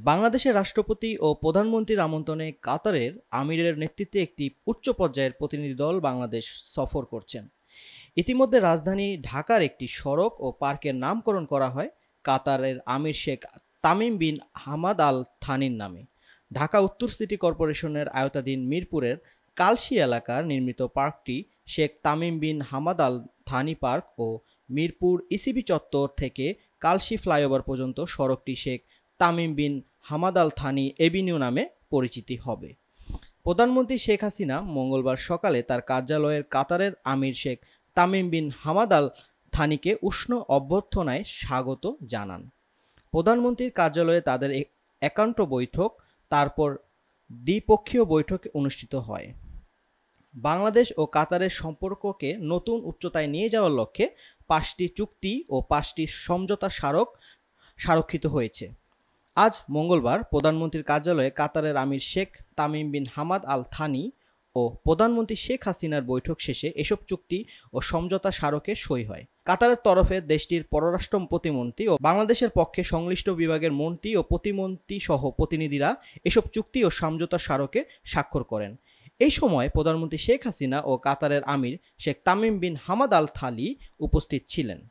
বাংলাদেশের রাষ্ট্রপতি ও প্রধানমন্ত্রীর আমন্ত্রণে কাতারের আমিরের নেতৃত্বে একটি উচ্চ পর্যায়ের প্রতিনিধি দল বাংলাদেশ সফর করছেন। ইতিমধ্যে রাজধানী ঢাকার একটি সড়ক ও পার্কের নামকরণ করা হয় কাতারের আমির Sheikh Tamim bin Hamad Al থানির নামে। ঢাকা উত্তর সিটি কর্পোরেশনের আওতাধীন মিরপুরের কালশী এলাকার নির্মিত পার্কটি Sheikh Tamim bin Hamad Al Thani park ও মিরপুর ইসিবি চত্বর থেকে কালশী ফ্লাইওভার পর্যন্ত সড়কটি Sheikh Tamim bin Hamad Al Thani avenue নামে পরিচিতি হবে। প্রধানমন্ত্রী শেখ হাসিনা মঙ্গলবার সকালে তার কার্যালয়ের কাতারের আমির Sheikh Tamim bin Hamad Al থানিকে উষ্ণ অভ্যর্থনায় স্বাগত জানান। প্রধানমন্ত্রীর কার্যালয়ে তাদের একান্ত বৈঠক, তারপর দ্বিপক্ষীয় বৈঠক অনুষ্ঠিত হয়। বাংলাদেশ ও কাতারের সম্পর্ককে নতুন উচ্চতায় নিয়ে যাওয়ার লক্ষ্যে ৫টি চুক্তি ও ৫টি সমঝোতা স্মারকিত হয়েছে। আজ মঙ্গলবার প্রধানমন্ত্রীর কার্যালয়ে কাতারের আমির Sheikh Tamim bin Hamad Al Thani ও প্রধানমন্ত্রী শেখ হাসিনার বৈঠক শেষে এসব চুক্তি ও সমঝোতা স্মারকে সই হয়। কাতারের তরফে দেশটির পররাষ্ট্র প্রতিমন্ত্রী ও বাংলাদেশের পক্ষে সংশ্লিষ্ট বিভাগের মন্ত্রী ও প্রতিমন্ত্রী সহ প্রতিনিধিরা এসব চুক্তি ও সমঝোতা স্মারকে স্বাক্ষর করেন। এই সময় প্রধানমন্ত্রী শেখ হাসিনা ও কাতারের আমির Sheikh Tamim bin Hamad Al Thani উপস্থিত ছিলেন।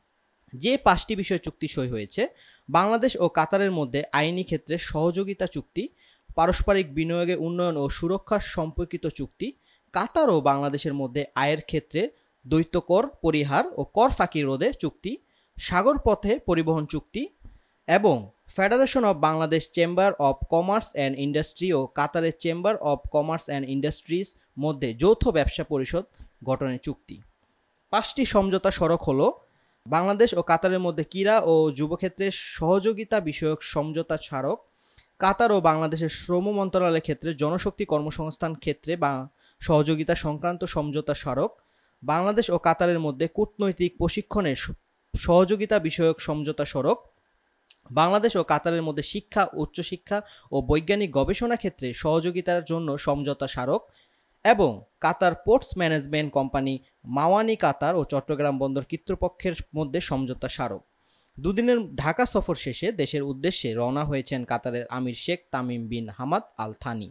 যে ৫টি বিষয় চুক্তি সই হয়েছে: বাংলাদেশ ও কাতারের মধ্যে আইনি ক্ষেত্রে সহযোগিতা চুক্তি, পারস্পরিক বিনিয়োগে উন্নয়ন ও সুরক্ষা সম্পর্কিত চুক্তি, কাতার ও বাংলাদেশের মধ্যে আয়ের ক্ষেত্রে দ্বৈত কর পরিহার ও কর ফাঁকি রোধে চুক্তি, সাগর পথে পরিবহন চুক্তি এবং federation of Bangladesh chamber of commerce and industry ও কাতারের chamber of commerce and industries মধ্যে যৌথ ব্যবসা পরিষদ গঠনের চুক্তি। ৫টি সমঝোতা স্মারক হলো: বাংলাদেশ ও কাতারের মধ্যে ক্রীড়া ও যুবক্ষেত্রে সহযোগিতা বিষয়ক সমঝোতা স্মারক, কাতার ও বাংলাদেশের শ্রম মন্ত্রণালয়ের ক্ষেত্রে জনশক্তি কর্মসংস্থান ক্ষেত্রে বা সহযোগিতা সংক্রান্ত সমঝোতা স্মারক, বাংলাদেশ ও কাতারের মধ্যে কূটনৈতিক প্রশিক্ষণের সহযোগিতা বিষয়ক সমঝোতা স্মারক, বাংলাদেশ ও কাতারের মধ্যে শিক্ষা, উচ্চশিক্ষা ও বৈজ্ঞানিক গবেষণা ক্ষেত্রে সহযোগিতার জন্য সমঝোতা স্মারক এবং কাতার পোর্টস ম্যানেজমেন্ট কোম্পানি মাওয়ানি কাতার ও চট্টগ্রাম বন্দর কর্তৃপক্ষের মধ্যে সমঝোতা স্মারক। দুদিনের ঢাকা সফর শেষে দেশের উদ্দেশ্যে রওনা হয়েছেন কাতারের আমির Sheikh Tamim bin Hamad Al Thani.